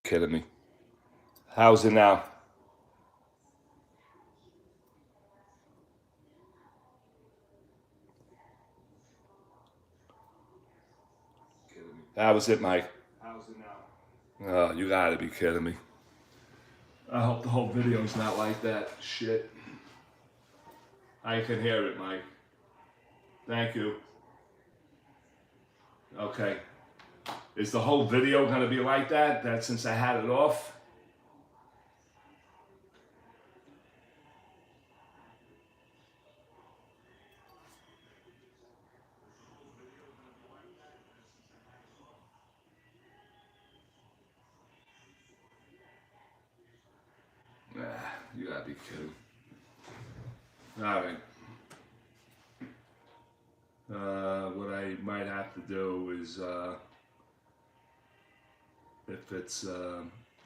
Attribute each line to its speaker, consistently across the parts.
Speaker 1: Kidding me. How's it now? How was it, Mike? How's it now? Oh, you gotta be kidding me. I hope the whole video's not like that. Shit. I can hear it, Mike. Thank you. Okay. Is the whole video gonna be like that? That since I had it off? You gotta be kidding. Alright. What I might have to do is, if it's,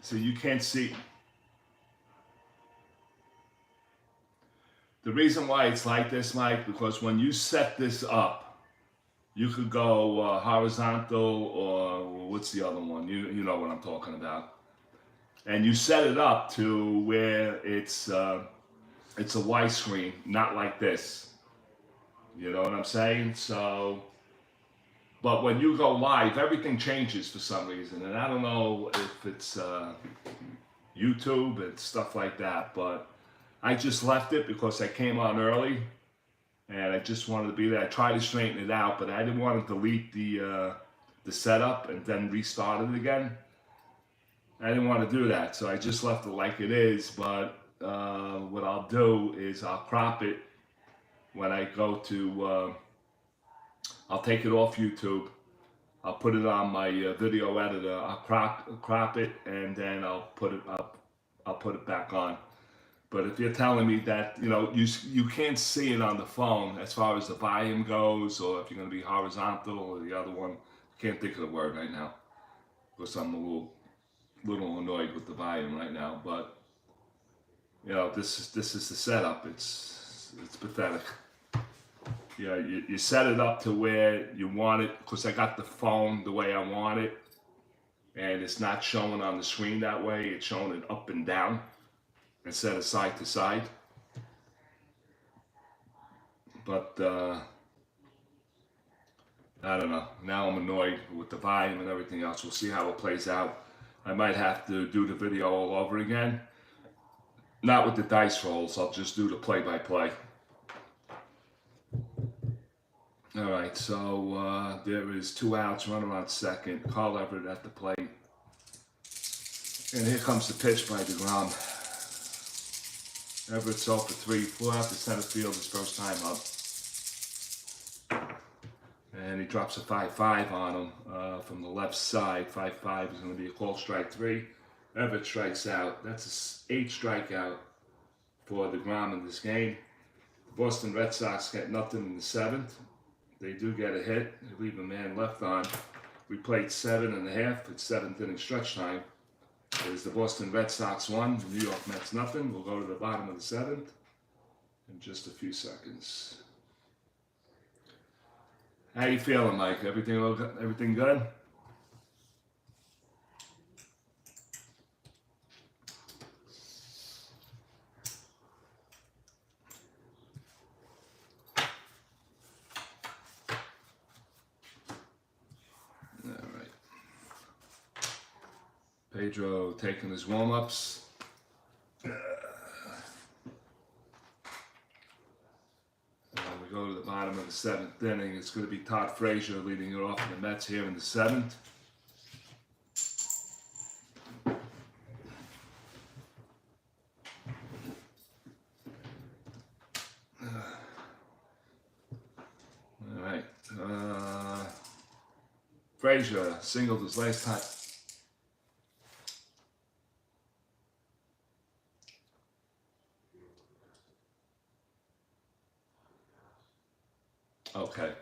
Speaker 1: so you can't see. The reason why it's like this, Mike, because when you set this up, you could go horizontal or what's the other one? You know what I'm talking about. And you set it up to where it's a widescreen, not like this. You know what I'm saying? So, but when you go live, everything changes for some reason, and I don't know if it's YouTube and stuff like that. But I just left it because I came on early, and I just wanted to be there. I tried to straighten it out, but I didn't want to delete the setup and then restart it again. I didn't want to do that, so I just left it like it is. But what I'll do is I'll crop it when I go to. I'll take it off YouTube. I'll put it on my video editor. I'll crop it, and then I'll put it up. I'll put it back on. But if you're telling me that you can't see it on the phone as far as the volume goes, or if you're going to be horizontal or the other one, I can't think of the word right now because I'm a little annoyed with the volume right now. But this is the setup. It's pathetic. Yeah, you set it up to where you want it, because I got the phone the way I want it, and it's not showing on the screen that way. It's showing it up and down instead of side to side. But I don't know. Now I'm annoyed with the volume and everything else. We'll see how it plays out. I might have to do the video all over again. Not with the dice rolls. I'll just do the play-by-play. All right, so there is 2 outs, runner on second. Carl Everett at the plate. And here comes the pitch by DeGrom. Everett's 0 for 3, flew out to center field his first time up. And he drops a 5-5 on him from the left side. 5-5 is going to be a call strike 3. Everett strikes out. That's an 8th strikeout for DeGrom in this game. The Boston Red Sox get nothing in the 7th. They do get a hit. They leave a man left on. We played 7.5. It's 7th inning stretch time. There's the Boston Red Sox 1, the New York Mets nothing. We'll go to the bottom of the 7th in just a few seconds. How you feeling, Mike? Everything good? Pedro taking his warm-ups. We go to the bottom of the 7th inning. It's going to be Todd Frazier leading it off for the Mets here in the 7th. All right. Frazier singled his last time. Okay.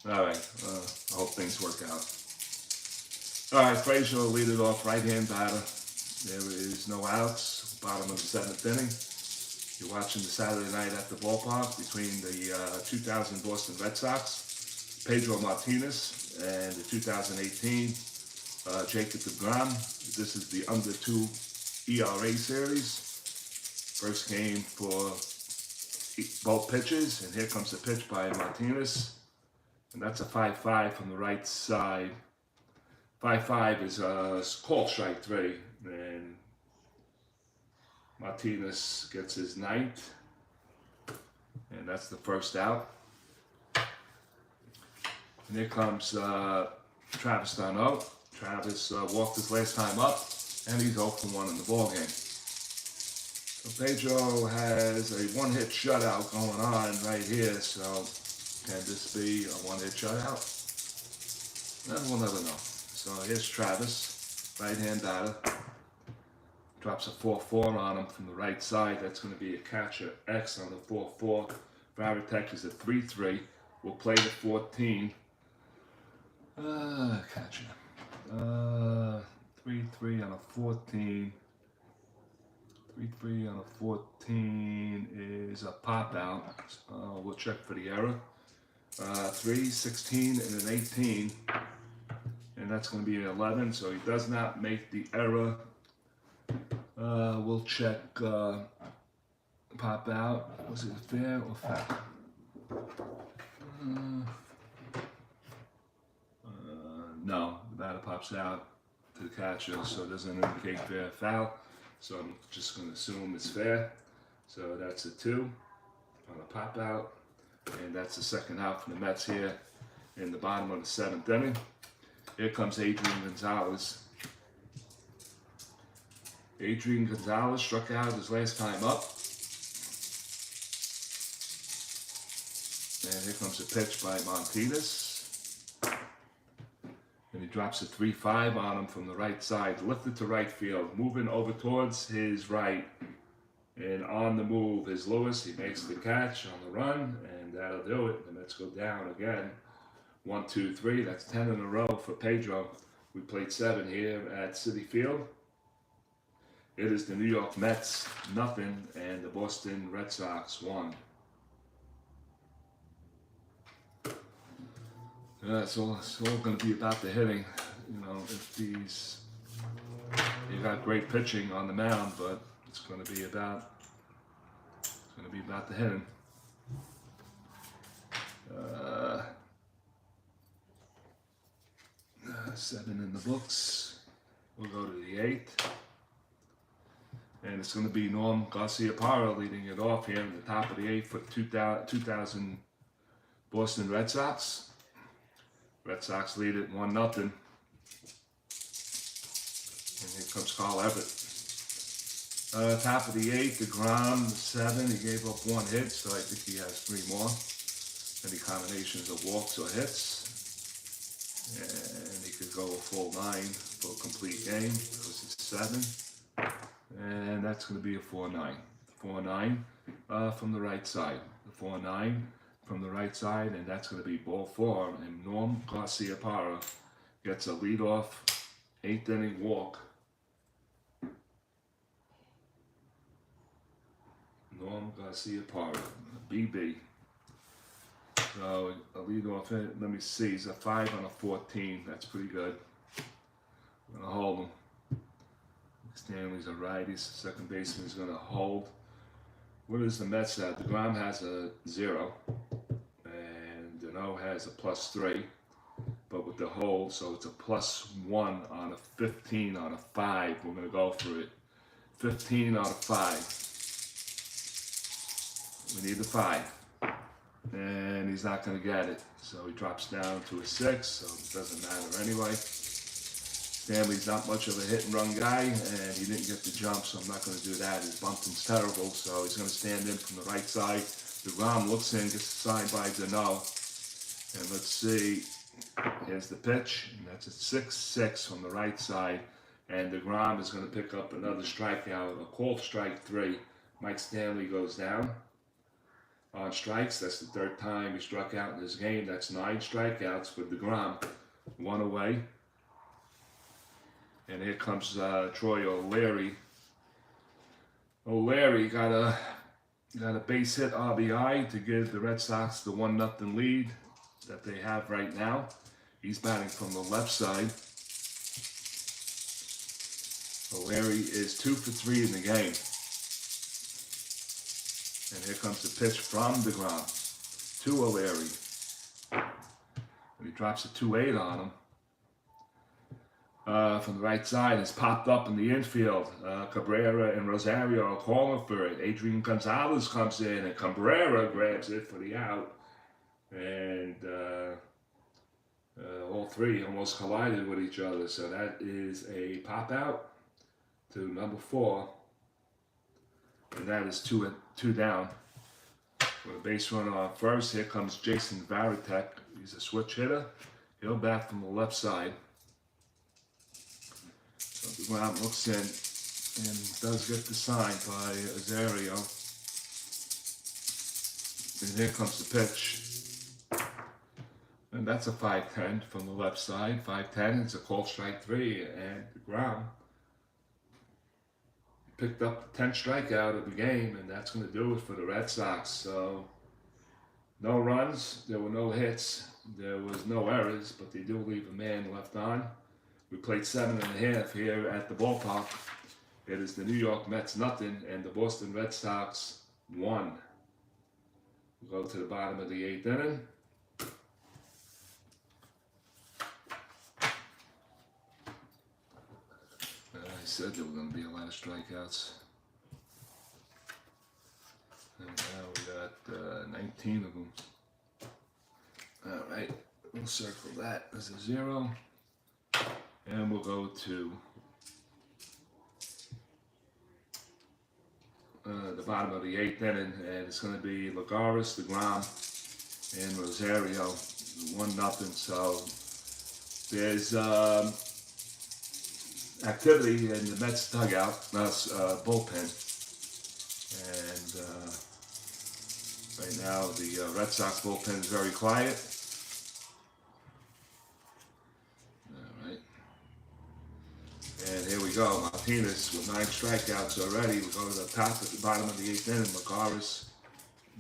Speaker 1: All right. I hope things work out. All right. Frazier will lead it off, right-hand batter. There is no outs. Bottom of the 7th inning. You're watching the Saturday night at the ballpark between the 2000 Boston Red Sox, Pedro Martinez, and the 2018 Jacob DeGrom. This is the under 2 ERA series. First game for both pitches, and here comes the pitch by Martinez. And that's a 5-5 from the right side. 5-5 is a call strike 3, and Martinez gets his 9th, and that's the first out. And here comes Travis d'Arnaud. Travis walked his last time up, and he's 0-for-1 in the ballgame. So Pedro has a 1-hit shutout going on right here, so can this be a 1-hit shutout? We'll never know. So here's Travis, right-hand batter. Drops a 4-4 on him from the right side. That's going to be a catcher X on the 4-4. Varitek is a 3-3. We'll play the 14. Catcher. 3-3 on a 14. 3-3 on a 14 is a pop out. We'll check for the error. 3, 16, and an 18. And that's going to be an 11, so he does not make the error. We'll check pop out. Was it fair or foul? No, the batter pops out to the catcher, so it doesn't indicate fair or foul. So I'm just going to assume it's fair. So that's a 2 on a pop out, and that's the second out from the Mets here in the bottom of the 7th inning. Here comes Adrian Gonzalez. Adrian Gonzalez struck out his last time up. And here comes a pitch by Martinez. And he drops a 3-5 on him from the right side, lifted to right field, moving over towards his right. And on the move is Lewis. He makes the catch on the run, and that'll do it. The Mets go down again. 1, 2, 3. That's 10 in a row for Pedro. We played 7 here at Citi Field. It is the New York Mets 0 and the Boston Red Sox 1. It's all going to be about the hitting. You know, if you got great pitching on the mound, but it's going to be about the hitting. 7 in the books. We'll go to the 8th. And it's going to be Norm Garcia-Parra leading it off here in the top of the 8th for 2000 Boston Red Sox. Red Sox lead it 1-0. And here comes Carl Everett. Top of the 8th, DeGrom 7. He gave up 1 hit, so I think he has 3 more. Any combinations of walks or hits. And he could go a full 9 for a complete game because it's 7. And that's going to be a 4-9. 4-9 from the right side. The 4-9 from the right side, and that's going to be ball 4. And Norm Garcia-Parra gets a leadoff 8th inning walk. Norm Garcia-Parra, BB. So a leadoff hit. Let me see. He's a 5 on a 14. That's pretty good. I'm going to hold him. Stanley's a righty. Second baseman is going to hold. What does the Mets have? DeGrom has a 0. And Deneau has a +3. But with the hold, so it's a +1 on a 15 on a 5. We're going to go for it. 15 out of 5. We need the 5. And he's not going to get it. So he drops down to a 6, so it doesn't matter anyway. Stanley's not much of a hit-and-run guy, and he didn't get the jump, so I'm not going to do that. His bunting's terrible, so he's going to stand in from the right side. DeGrom looks in, gets signed by Deneau. And let's see. Here's the pitch, and that's a 6-6 from the right side. And DeGrom is going to pick up another strikeout, a called strike 3. Mike Stanley goes down on strikes. That's the 3rd time he struck out in this game. That's 9 strikeouts for DeGrom. 1 away. And here comes Troy O'Leary. O'Leary got a base hit RBI to give the Red Sox the 1-0 lead that they have right now. He's batting from the left side. O'Leary is 2 for 3 in the game. And here comes the pitch from DeGrom to O'Leary. And he drops a 2-8 on him. From the right side, it's popped up in the infield. Cabrera and Rosario are calling for it. Adrian Gonzalez comes in, and Cabrera grabs it for the out. And all three almost collided with each other. So that is a pop out to number 4. And that is two down. With a base runner on first, here comes Jason Varitek. He's a switch hitter. He'll bat from the left side. So DeGrom looks in and does get the sign by Azario. And here comes the pitch. And that's a 5-10 from the left side. 5-10, it's a called strike 3. And DeGrom picked up the 10th strikeout of the game, and that's going to do it for the Red Sox. So, no runs, there were no hits, there was no errors, but they do leave a man left on. We played 7.5 here at the ballpark. It is the New York Mets nothing, and the Boston Red Sox 1. We'll go to the bottom of the 8th inning. I said there were going to be a lot of strikeouts. And now we got 19 of them. Alright, we'll circle that as a 0. And we'll go to the bottom of the 8th inning. And it's going to be Lagares, DeGrom, and Rosario. 1-0. So there's activity in the Mets dugout, bullpen, and right now the Red Sox bullpen is very quiet. All right, and here we go. Martinez with 9 strikeouts already. We go to the top at the bottom of the 8th inning.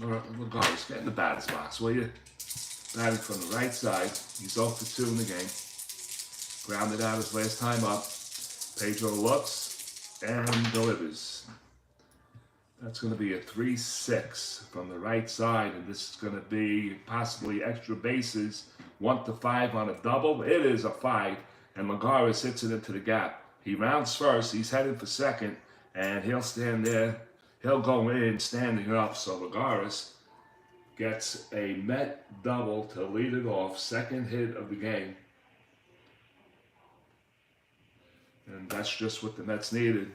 Speaker 1: Lagares, get in the batter's box, will you? Batting from the right side. He's 0 for 2 in the game. Grounded out his last time up. Pedro looks and delivers. That's going to be a 3-6 from the right side, and this is going to be possibly extra bases, 1 to 5 on a double. It is a 5, and Lagares hits it into the gap. He rounds first, he's headed for second, and he'll stand there. He'll go in standing up, so Lagares gets a Met double to lead it off, second hit of the game. And that's just what the Mets needed.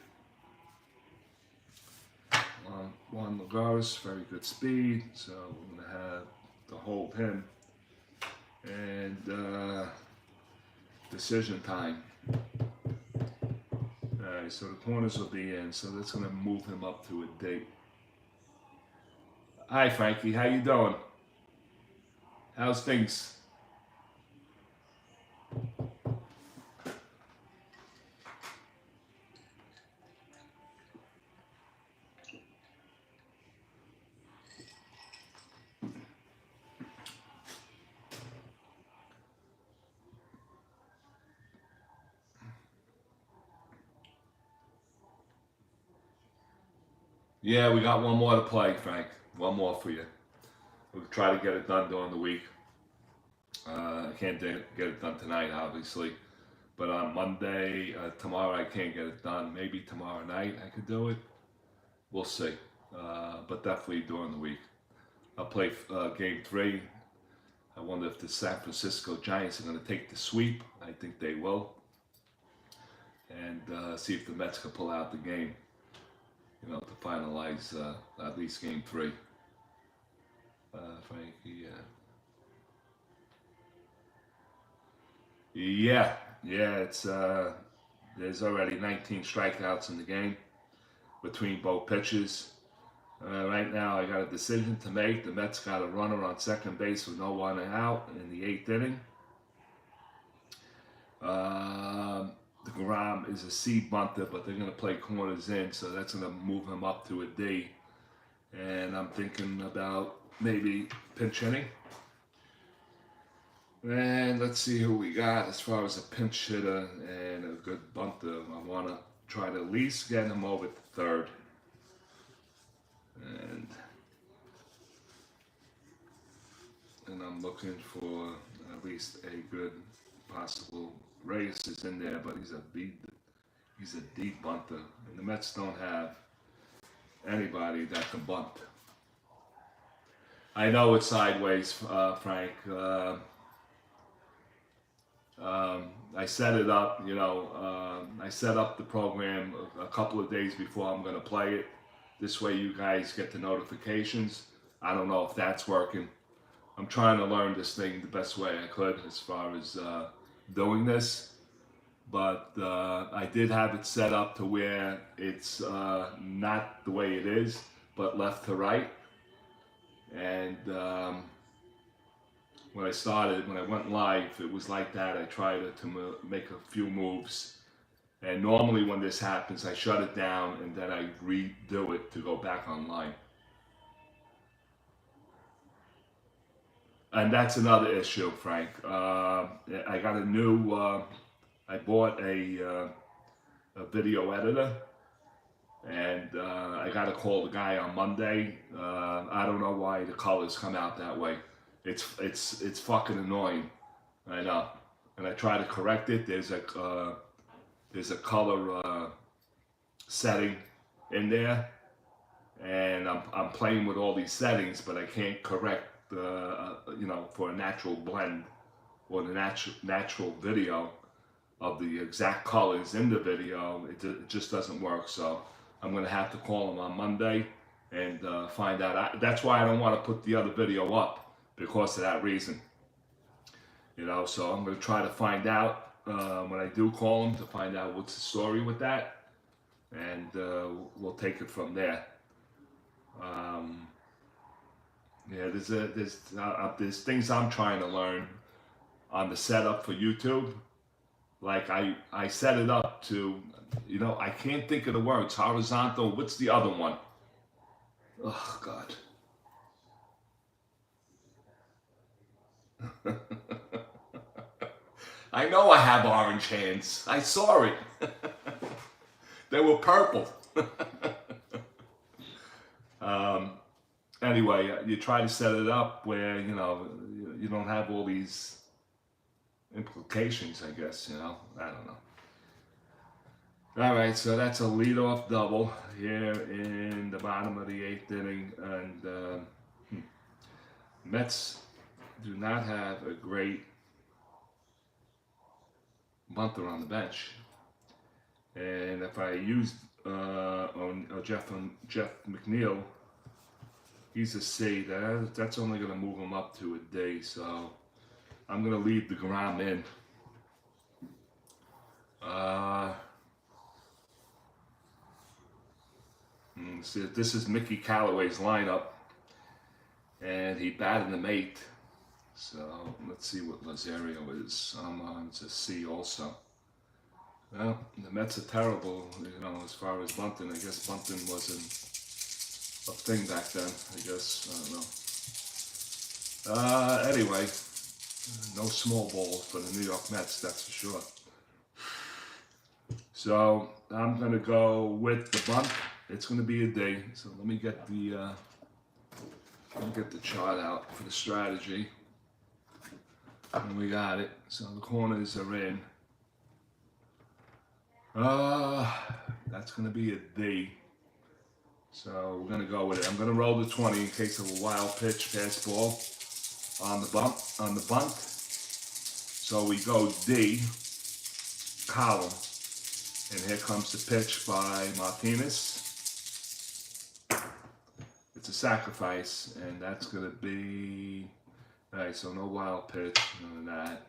Speaker 1: Juan Lagares, very good speed, so we're going to have to hold him. And decision time. Alright, so the corners will be in, so that's going to move him up to a date. Hi Frankie, how you doing? How's things? Yeah, we got one more to play, Frank. One more for you. We'll try to get it done during the week. I can't get it done tonight, obviously. But on Monday, tomorrow, I can't get it done. Maybe tomorrow night I could do it. We'll see. But definitely during the week. I'll play Game 3. I wonder if the San Francisco Giants are going to take the sweep. I think they will. And see if the Mets can pull out the game. You know, to finalize at least Game 3. Frankie, yeah, it's there's already 19 strikeouts in the game between both pitches. Right now, I got a decision to make. The Mets got a runner on second base with no one out in the 8th inning. The DeGrom is a C bunter, but they're going to play corners in, so that's going to move him up to a D. And I'm thinking about maybe pinch hitting. And let's see who we got as far as a pinch hitter and a good bunter. I want to try to at least get him over to third. And I'm looking for at least a good possible. Reyes is in there, but he's a deep bunter, and the Mets don't have anybody that can bunt. I know it's sideways, Frank. I set it up, I set up the program a couple of days before I'm going to play it. This way you guys get the notifications. I don't know if that's working. I'm trying to learn this thing the best way I could as far as doing this. But I did have it set up to where it's not the way it is, but left to right. And when I went live, it was like that. I tried to make a few moves. And normally when this happens, I shut it down and then I redo it to go back online. And that's another issue, Frank. I got a new, I bought a video editor. And I got to call the guy on Monday. I don't know why the colors come out that way. It's fucking annoying. I know. And I try to correct it. There's a color setting in there, and I'm playing with all these settings, but I can't correct for a natural blend or the natural video of the exact colors in the video. It just doesn't work. So I'm going to have to call him on Monday and find out. That's why I don't want to put the other video up, because of that reason. So I'm going to try to find out when I do call him, to find out what's the story with that. And we'll take it from there. There's things I'm trying to learn on the setup for YouTube. Like I set it up to, I can't think of the words. Horizontal, what's the other one? Oh, God. I know I have orange hands. I saw it. They were purple. Anyway, you try to set it up where, you don't have all these implications, I guess, I don't know. All right, so that's a leadoff double here in the bottom of the 8th inning, and Mets do not have a great bunter on the bench. And if I used on Jeff McNeil, he's a C. That's only going to move him up to a D. So I'm going to leave the Grom in. See, this is Mickey Callaway's lineup, and he batted him 8. So let's see what Lazario is. It's a C also. Well, the Mets are terrible, as far as bunting. I guess bunting wasn't a thing back then, I guess. I don't know. Anyway, no small balls for the New York Mets, that's for sure. So I'm going to go with the bunt. It's going to be a D. So let me get the chart out for the strategy. And we got it. So the corners are in. That's going to be a D. So we're going to go with it. I'm going to roll the 20 in case of a wild pitch, fastball on the bunt. So we go D, column. And here comes the pitch by Martinez. It's a sacrifice, and that's going to be, all right, so no wild pitch, none of that.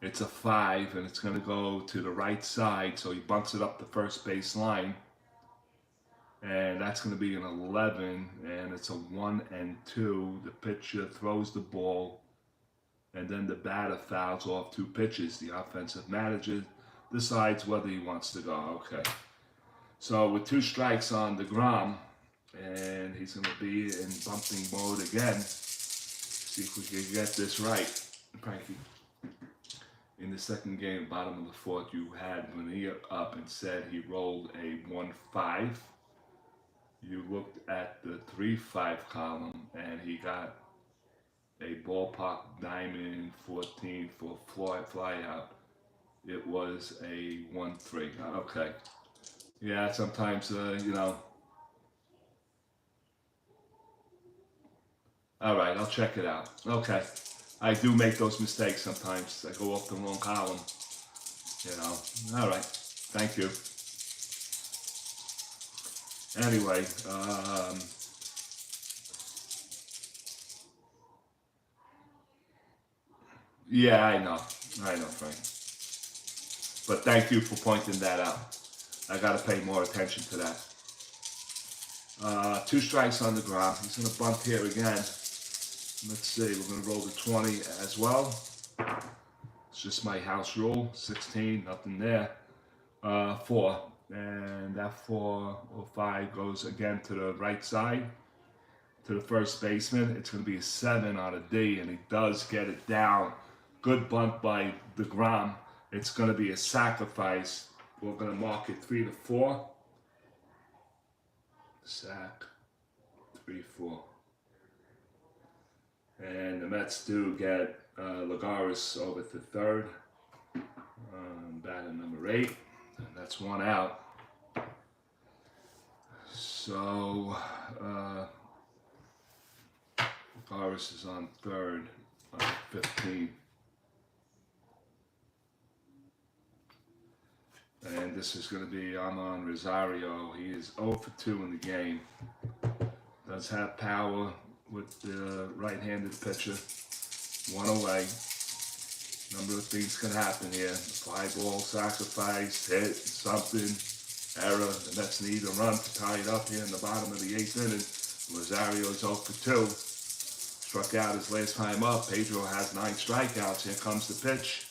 Speaker 1: It's a 5, and it's going to go to the right side, so he bunts it up the first base line. And that's going to be an 11, and it's a 1 and 2. The pitcher throws the ball, and then the batter fouls off 2 pitches. The offensive manager decides whether he wants to go. Okay. So with 2 strikes on the Grom, and he's going to be in bunting mode again. See if we can get this right, Frankie. in the second game, bottom of the fourth, you had Bonilla up and said he rolled a 1-5. You looked at the 3-5 column and he got a ballpark diamond 14 for fly out. It was a 1-3. Okay. Yeah, sometimes, you know. All right, I'll check it out. Okay. I do make those mistakes sometimes. I go off the wrong column. You know. All right. Thank you. Anyway, yeah, I know, Frank. But thank you for pointing that out. I got to pay more attention to that. 2 strikes on the ground. He's going to bunt here again. Let's see, we're going to roll the 20 as well. It's just my house rule. 16, nothing there. 4. And that 4 or 5 goes again to the right side, to the first baseman. It's going to be a 7 on a D, and he does get it down. Good bunt by DeGrom. It's going to be a sacrifice. We're going to mark it 3-4. Sack, 3-4. And the Mets do get Lagares over to third. Batter number 8. And that's 1 out. So, Lagares is on third, 15. And this is going to be Armand Rosario. He is 0 for 2 in the game. Does have power with the right-handed pitcher. 1 away. Number of things can happen here. Fly ball, sacrifice, hit, something, error. The Mets need a run to tie it up here in the bottom of the 8th inning. Rosario is 0 for 2. Struck out his last time up. Pedro has 9 strikeouts. Here comes the pitch.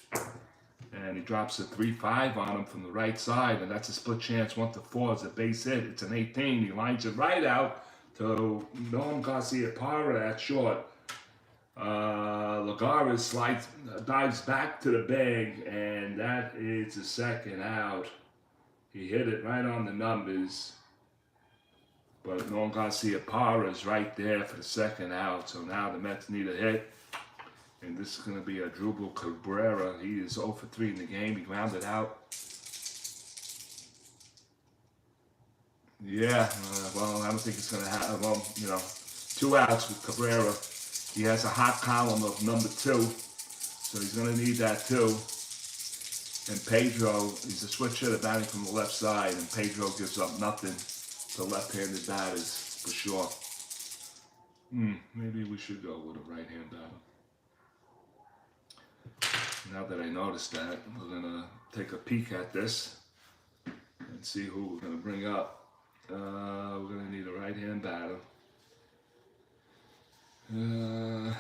Speaker 1: And he drops a 3-5 on him from the right side, and that's a split chance 1-4. It's a base hit. It's an 18. He lines it right out to Noam Garcia-Parra at short. Lagares dives back to the bag, and that is the second out. He hit it right on the numbers, but Noam Garcia-Parra is right there for the second out. So now the Mets need a hit. And this is going to be a Drupal Cabrera. He is 0 for 3 in the game. He grounded out. Yeah, well, I don't think it's going to happen. Well, you know, 2 outs with Cabrera. He has a hot column of number 2. So he's going to need that too. And Pedro, he's a switch hitter batting from the left side. And Pedro gives up nothing to left-handed batters, for sure. Maybe we should go with a right-hand batter. Now that I noticed that, we're going to take a peek at this and see who we're going to bring up. We're going to need a right-hand batter. Dominic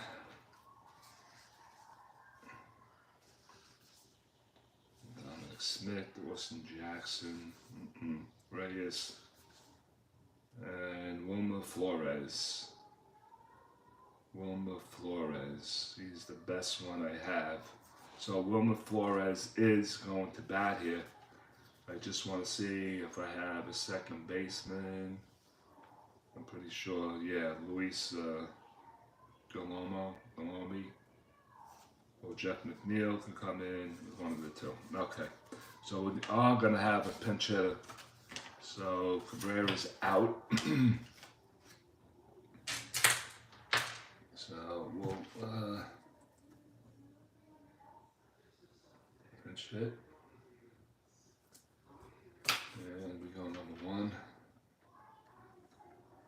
Speaker 1: Smith, Austin Jackson, Reyes, and Wilmer Flores. Wilmer Flores, he's the best one I have. So Wilmer Flores is going to bat here. I just want to see if I have a second baseman. I'm pretty sure, yeah, Luis Galomi or Jeff McNeil can come in, one of the 2. Okay, so we are going to have a pinch hitter. So Cabrera's out. So we'll pinch hit. And we go number 1.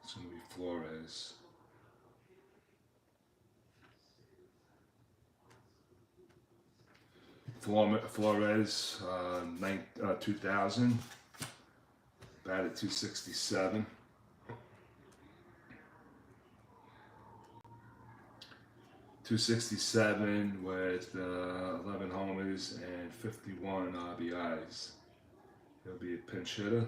Speaker 1: It's going to be Flores. Flores, 2000, batted 267. 267 with 11 homers and 51 RBIs. He'll be a pinch hitter.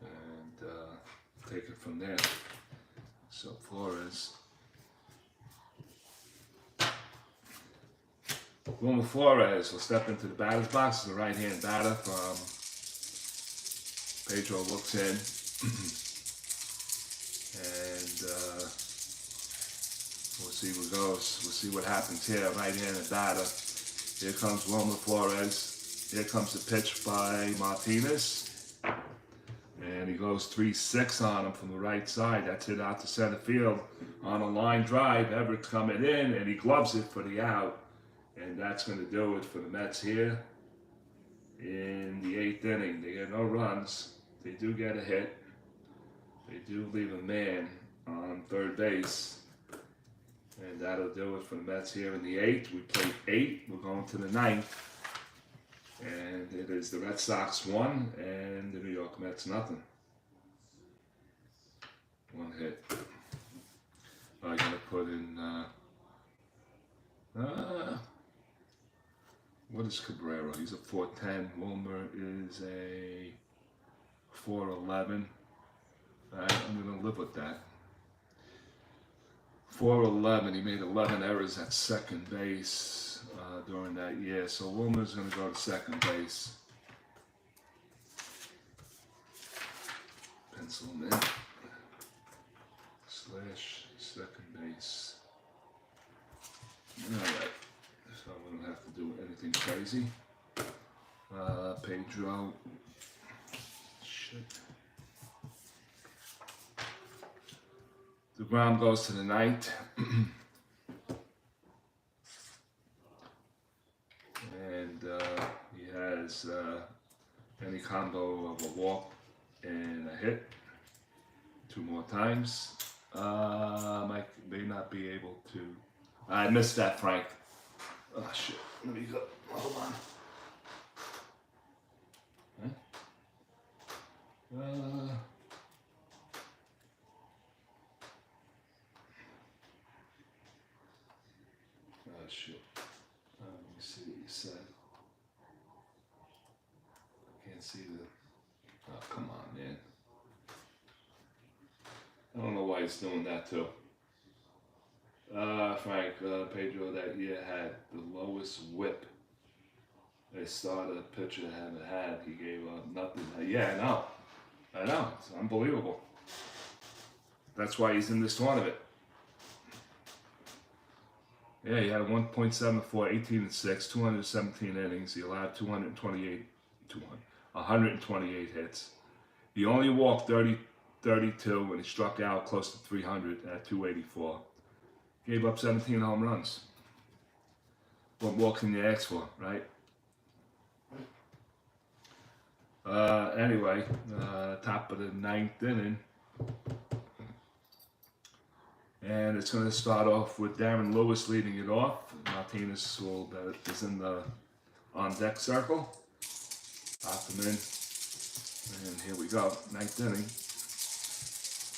Speaker 1: And take it from there. So Flores. Wilmer Flores will step into the batter's box. The right-hand batter from Pedro looks in. And we'll see what goes. We'll see what happens here. Right-handed batter. Here comes Wilmer Flores. Here comes the pitch by Martinez. And he goes 3-6 on him from the right side. That's hit out to center field on a line drive. Everett's coming in, and he gloves it for the out. And that's going to do it for the Mets here in the 8th inning. They get no runs. They do get a hit. They do leave a man on third base. And that'll do it for the Mets here in the 8th. We played 8. We're going to the 9th. And it is the Red Sox 1 and the New York Mets nothing. One hit. I'm going to put in, what is Cabrera? He's a 410. Wilmer is a 411. I'm going to live with that. 411. He made 11 errors at second base during that year. So Wilmer's going to go to second base. Pencil him in. Slash second base. All right. So we don't have to do anything crazy. Pedro. Shit. The ground goes to the 9th. And he has any combo of a walk and a hit 2 more times. Mike may not be able to. I missed that, Frank. Oh shit. Let me go. Hold on. Huh? Oh shit. Let me see what you said. I can't see the. Oh, come on, man. I don't know why he's doing that too. Frank, Pedro that year had the lowest whip a starter pitcher ever had. He gave up nothing. Yeah, I know. It's unbelievable. That's why he's in this tournament. Yeah, he had a 1.74, 18-6, 217 innings. He allowed 128 hits. He only walked 32 when he struck out close to 300 at 284. Gave up 17 home runs. What more can you ask for, right? Anyway, top of the 9th inning. And it's going to start off with Darren Lewis leading it off. Martinez is in the on-deck circle. Pop him in. And here we go, 9th inning.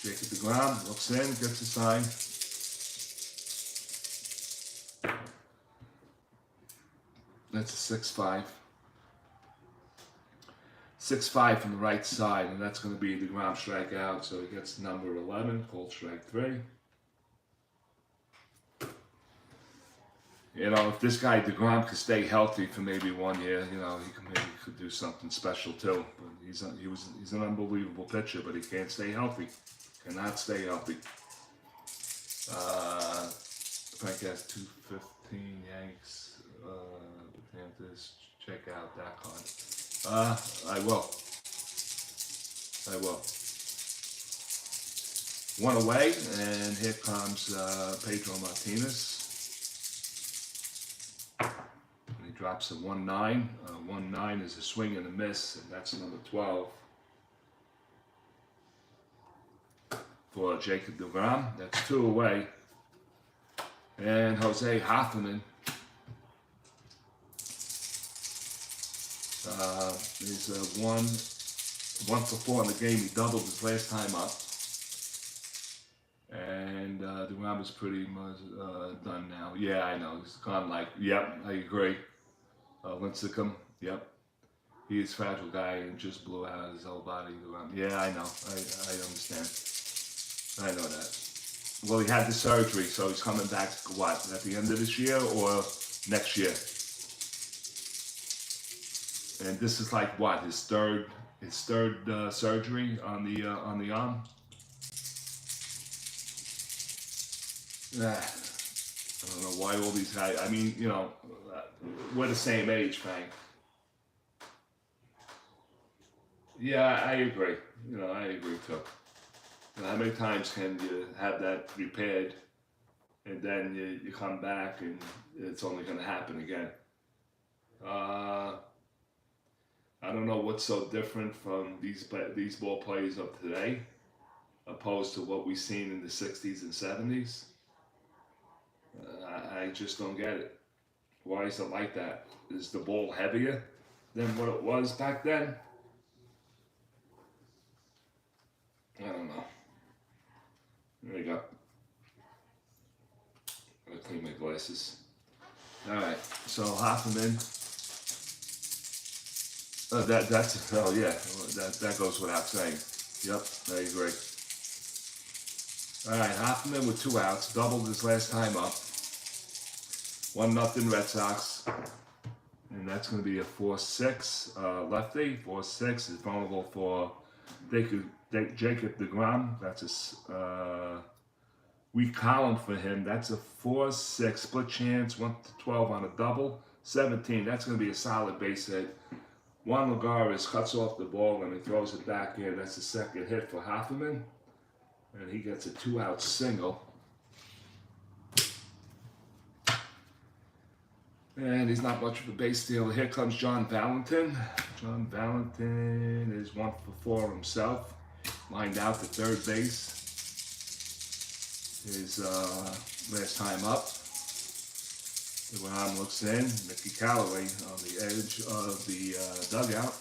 Speaker 1: Jake at the ground, looks in, gets a sign. That's a 6-5. 6-5 from the right side, and that's going to be the ground strikeout. So he gets number 11, called strike 3. You know, if this guy DeGrom could stay healthy for maybe 1 year, you know, he could do something special too. But he's an unbelievable pitcher, but he can't stay healthy. Cannot stay healthy. Frank has 215 Yanks. Panthers. Check out that card. I will. 1 away, and here comes Pedro Martinez. He drops a 1-9. 1-9 is a swing and a miss, and that's number 12 for Jacob DeGrom. That's 2 away. And Jose Hoffman is 1 for 4 in the game. He doubled his last time up. And DeGrom is pretty much done now. Yeah, I know. He's gone like, yep, I agree. Lincecum, yep. He's a fragile guy and just blew out his whole body. Yeah, I know. I understand. I know that. Well, he had the surgery, so he's coming back, what, at the end of this year or next year? And this is like what, his third surgery on the arm. I don't know why all these guys. I mean, you know, we're the same age, Frank. Yeah, I agree. You know, I agree too. You know, how many times can you have that repaired, and then you come back and it's only going to happen again? I don't know what's so different from these ball players of today, opposed to what we've seen in the 60s and 70s. I just don't get it. Why is it like that? Is the ball heavier than what it was back then? I don't know. There you go. Gotta clean my glasses. Alright, so Hoffman. That goes without saying. Yep, I agree. Alright, Hoffman with 2 outs, doubled his last time up. 1-0 Red Sox. And that's going to be a 4-6 lefty. 4-6 is vulnerable for Jacob deGrom. That's a weak column for him. That's a 4-6 split chance. 1-12 on a double. 17. That's going to be a solid base hit. Juan Lagares cuts off the ball and he throws it back in. That's the second hit for Hoffman. And he gets a 2-out single. And he's not much of a base stealer. Here comes John Valentin. John Valentin is 1 for 4 himself. Lined out to third base. His last time up. DeGrom looks in. Mickey Callaway on the edge of the dugout.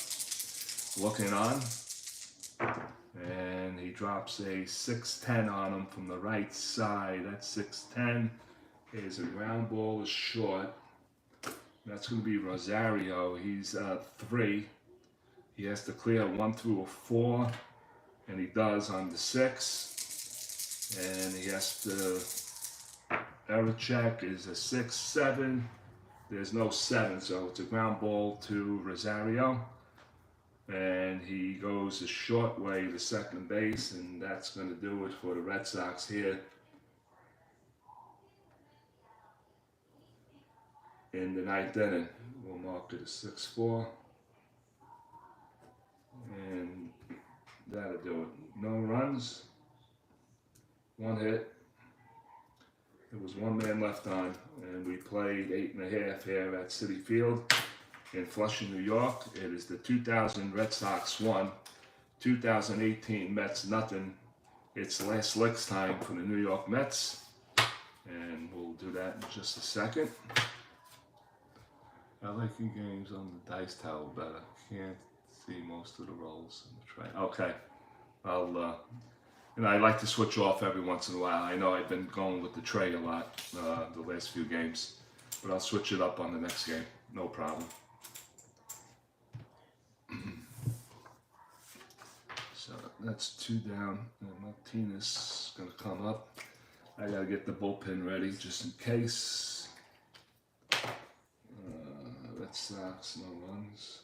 Speaker 1: Looking on. And he drops a 6-10 on him from the right side. That's 6-10. Here's a ground ball is short. That's going to be Rosario. He's 3. He has to clear 1 through a 4, and he does on the 6. And he has to error check is a 6-7. There's no 7, so it's a ground ball to Rosario. And he goes a short way to second base, and that's going to do it for the Red Sox here in the 9th inning. We'll mark it a 6-4. And that'll do it. No runs, 1 hit. There was 1 man left on, and we played 8.5 here at Citi Field in Flushing, New York. It is the 2000 Red Sox 1, 2018 Mets nothing. It's last licks time for the New York Mets, and we'll do that in just a second. I like your games on the dice towel better. Can't see most of the rolls in the tray. Okay, I'll I like to switch off every once in a while. I know I've been going with the tray a lot the last few games, but I'll switch it up on the next game. No problem. So that's 2 down, and Martinez is going to come up. I got to get the bullpen ready just in case. Red Sox, no runs.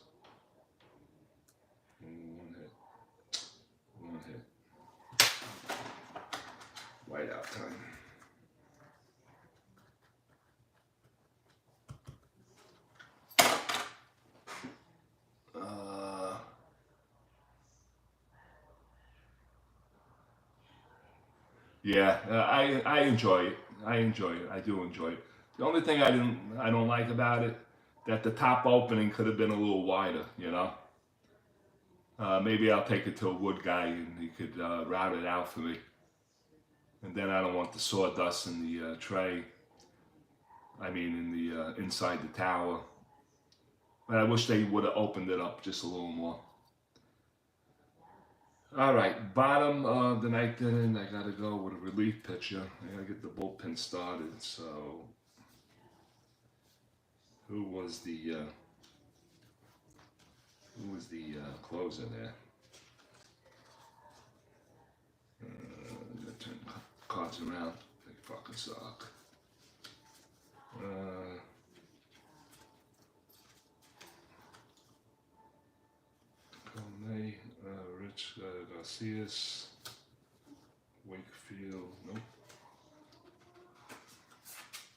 Speaker 1: 1 hit. 1 hit. White out time. Yeah, I enjoy it. I enjoy it. I do enjoy it. The only thing I don't like about it, that the top opening could have been a little wider, you know. Maybe I'll take it to a wood guy and he could route it out for me. And then I don't want the sawdust in the tray. I mean, in the inside the tower. But I wish they would have opened it up just a little more. All right, bottom of the 9th inning, I got to go with a relief pitcher. I got to get the bullpen started. So, who was the closer there? I'm gonna turn cards around. They fucking suck. Rich Garcias, Wakefield, nope.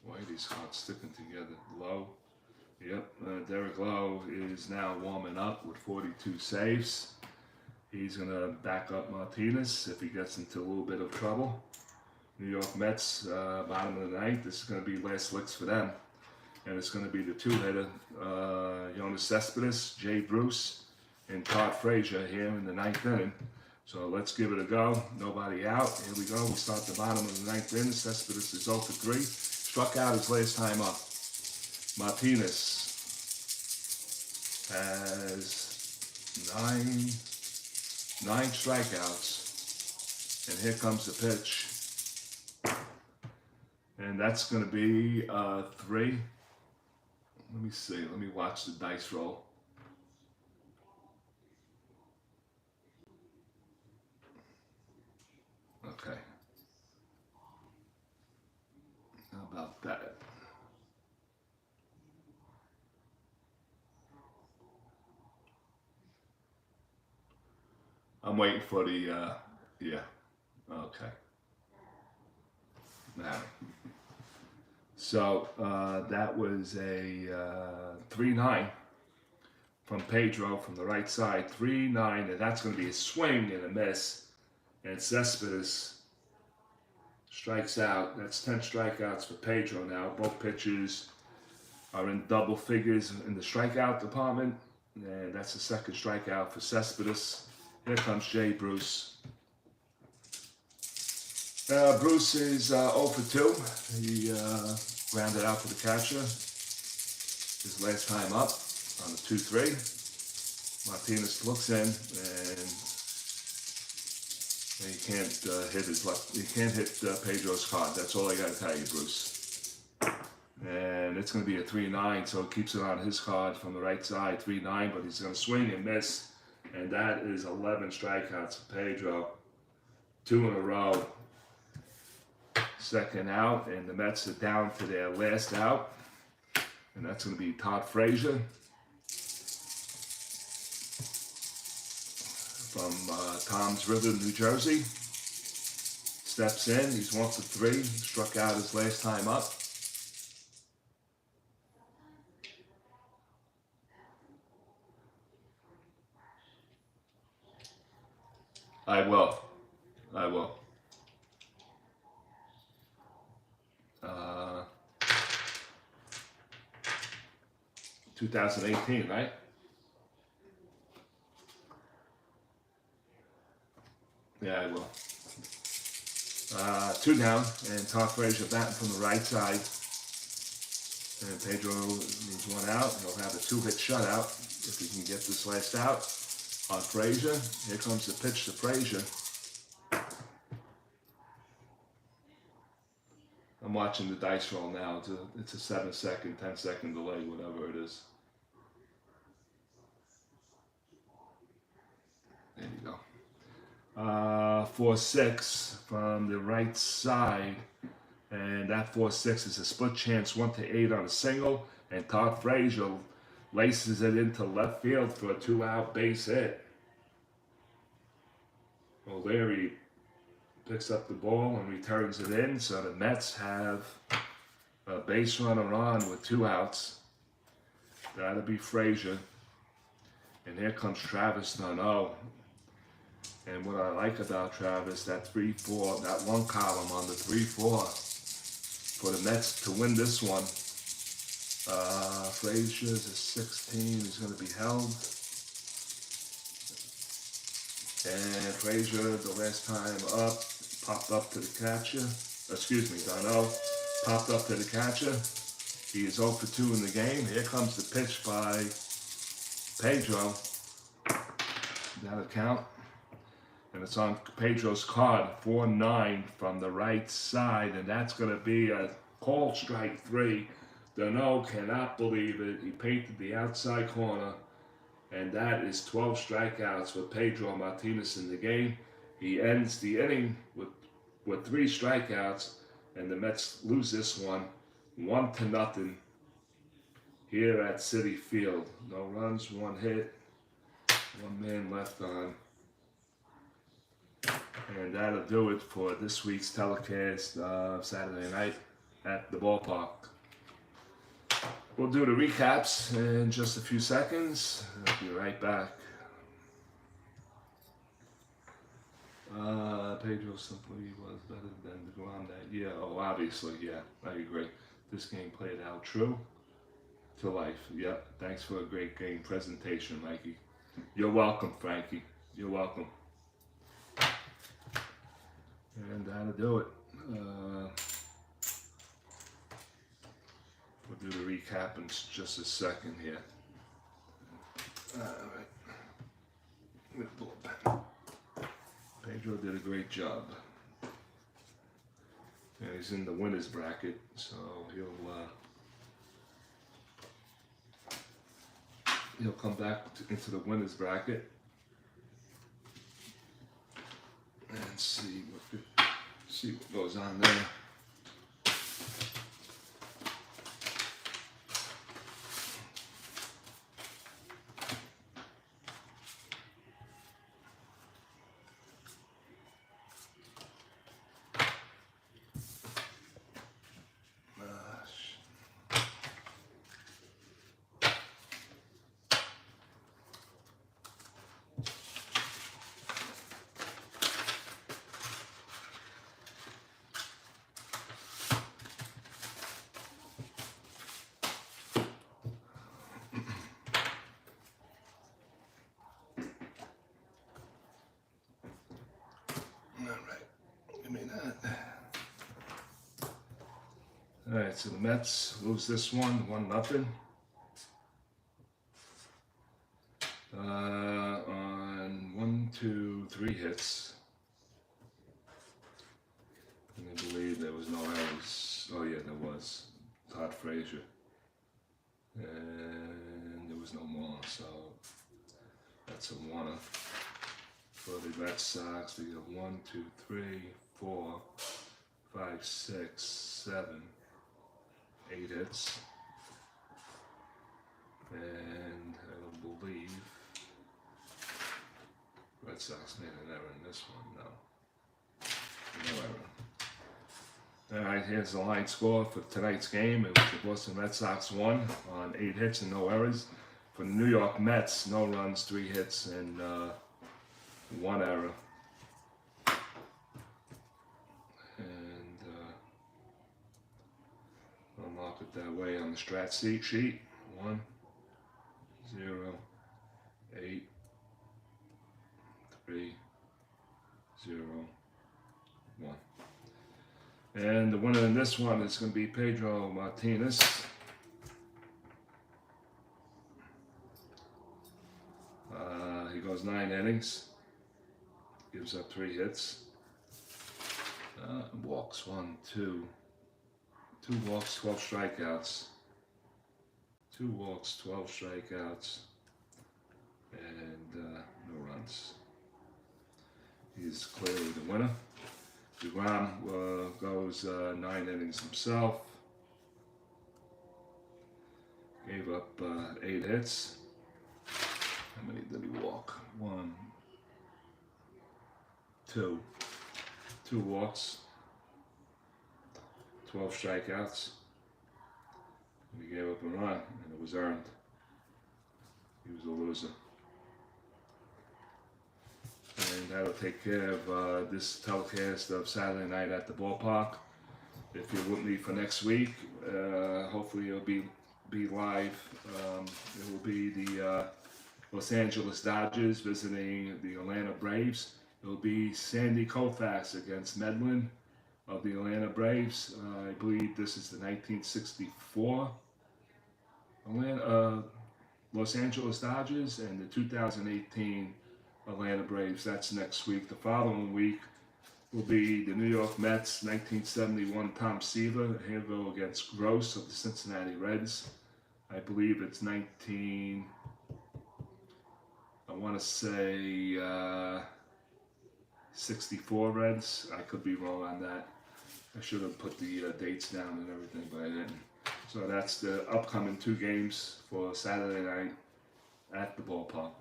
Speaker 1: Why are these cards sticking together? Lowe, yep, Derek Lowe is now warming up with 42 saves. He's going to back up Martinez if he gets into a little bit of trouble. New York Mets, bottom of the ninth. This is going to be last licks for them. And it's going to be the two-hitter, Jonas Cespedes, Jay Bruce, and Todd Frazier here in the ninth inning. So let's give it a go. Nobody out. Here we go. We start the bottom of the ninth inning. Cespedes is 0 for 3. Struck out his last time up. Martinez has nine strikeouts. And here comes the pitch. And that's going to be 3. Let me see. Let me watch the dice roll. Okay. How about that? I'm waiting for the, yeah. Okay. Now. So that was a 3-9 from Pedro from the right side. 3-9, and that's going to be a swing and a miss. And Cespedes strikes out. That's 10 strikeouts for Pedro now. Both pitchers are in double figures in the strikeout department. And that's the second strikeout for Cespedes. Here comes Jay Bruce. Bruce is 0 for 2. He grounded out for the catcher his last time up on the 2-3. Martinez looks in and he can't hit his left. He can't hit Pedro's card. That's all I got to tell you, Bruce. And it's going to be a 3-9, so it keeps it on his card from the right side, 3-9. But he's going to swing and miss, and that is 11 strikeouts for Pedro. 2 in a row. Second out, and the Mets are down to their last out, and that's going to be Todd Frazier from Toms River, New Jersey. Steps in, he's 1 for 3, struck out his last time up. I will. 2018, right? Yeah, I will. 2 down, and Todd Frazier batting from the right side. And Pedro needs 1 out. He'll have a 2-hit shutout if he can get this last out on Frazier. Here comes the pitch to Frazier. I'm watching the dice roll now. It's a 7-second, 10-second delay, whatever it is. There you go. 4-6 from the right side. And that 4-6 is a split chance 1 to 8 on a single. And Todd Frazier laces it into left field for a 2-out base hit. O'Leary picks up the ball and returns it in, so the Mets have a base runner on with 2 outs. That'll be Frazier. And here comes Travis D'Arnaud. And what I like about Travis, that 3-4, that 1 column on the 3-4 for the Mets to win this one. Frazier's a 16, he's going to be held. And Frazier, the last time up, popped up to the catcher. Excuse me, D'Arnaud popped up to the catcher. He is 0 for 2 in the game. Here comes the pitch by Pedro. That'll count. And it's on Pedro's card, 4-9 from the right side. And that's going to be a called strike 3. D'Arnaud cannot believe it. He painted the outside corner. And that is 12 strikeouts for Pedro Martinez in the game. He ends the inning with 3 strikeouts, and the Mets lose this one 1-0 here at Citi Field. No runs, 1 hit, 1 man left on. And that'll do it for this week's telecast of Saturday night at the ballpark. We'll do the recaps in just a few seconds. I'll be right back. Pedro simply was better than the ground that year. Oh, obviously, yeah, I agree. This game played out true to life. Yep, thanks for a great game presentation, Mikey. You're welcome, Frankie. You're welcome. And that'll do it. We'll do the recap in just a second here. Alright. Pedro did a great job. And he's in the winners bracket, so he'll come back into the winners bracket and see what goes on there. Alright, so the Mets lose this one, 1-0. On 1, 2, 3 hits. And I believe there was no errors. Oh yeah, there was. Todd Frazier. And there was no more, so that's a winner. For the Red Sox, they go 1, 2, 3, 4, 5, 6, 7, 8 hits. And I don't believe Red Sox made an error in this one, no. No error. Alright, here's the line score for tonight's game. It was the Boston Red Sox won on 8 hits and no errors. For the New York Mets, no runs, 3 hits, and 1 error. And I'll mark it that way on the strat sheet. 1, 0, 8, 3, 0, 1. And the winner in this one is going to be Pedro Martinez. He goes 9 innings, gives up 3 hits, walks 1, 2, 2 walks, 12 strikeouts, 2 walks, 12 strikeouts, and no runs. He's clearly the winner. DeGrom goes 9 innings himself, gave up 8 hits. How many did he walk? 1, 2. 2 walks, 12 strikeouts. And he gave up a run, and it was earned. He was a loser. And that'll take care of this telecast of Saturday night at the ballpark. If you're with me for next week, hopefully it'll be live. It will be the Los Angeles Dodgers visiting the Atlanta Braves. It will be Sandy Koufax against Medlin of the Atlanta Braves. I believe this is the 1964 Los Angeles Dodgers and the 2018 Atlanta Braves. That's next week. The following week will be the New York Mets, 1971 Tom Seaver, Hanville against Gross of the Cincinnati Reds. I believe it's 64 Reds. I could be wrong on that. I should have put the dates down and everything, but I didn't. So that's the upcoming 2 games for Saturday night at the ballpark.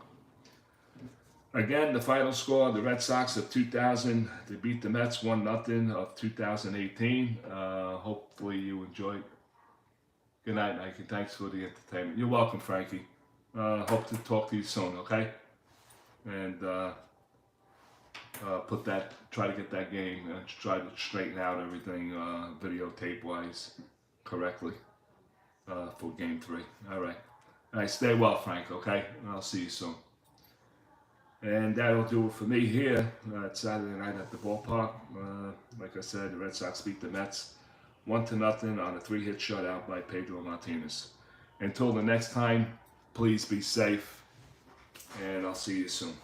Speaker 1: Again, the final score, the Red Sox of 2000, they beat the Mets 1-0 of 2018. Hopefully you enjoyed. Good night, Nike. Thanks for the entertainment. You're welcome, Frankie. Hope to talk to you soon, okay? And try to get that game, try to straighten out everything videotape-wise correctly for Game 3. All right. All right, stay well, Frank, okay? I'll see you soon. And that'll do it for me here at Saturday night at the ballpark. Like I said, the Red Sox beat the Mets 1-0 on a 3-hit shutout by Pedro Martinez. Until the next time, please be safe, and I'll see you soon.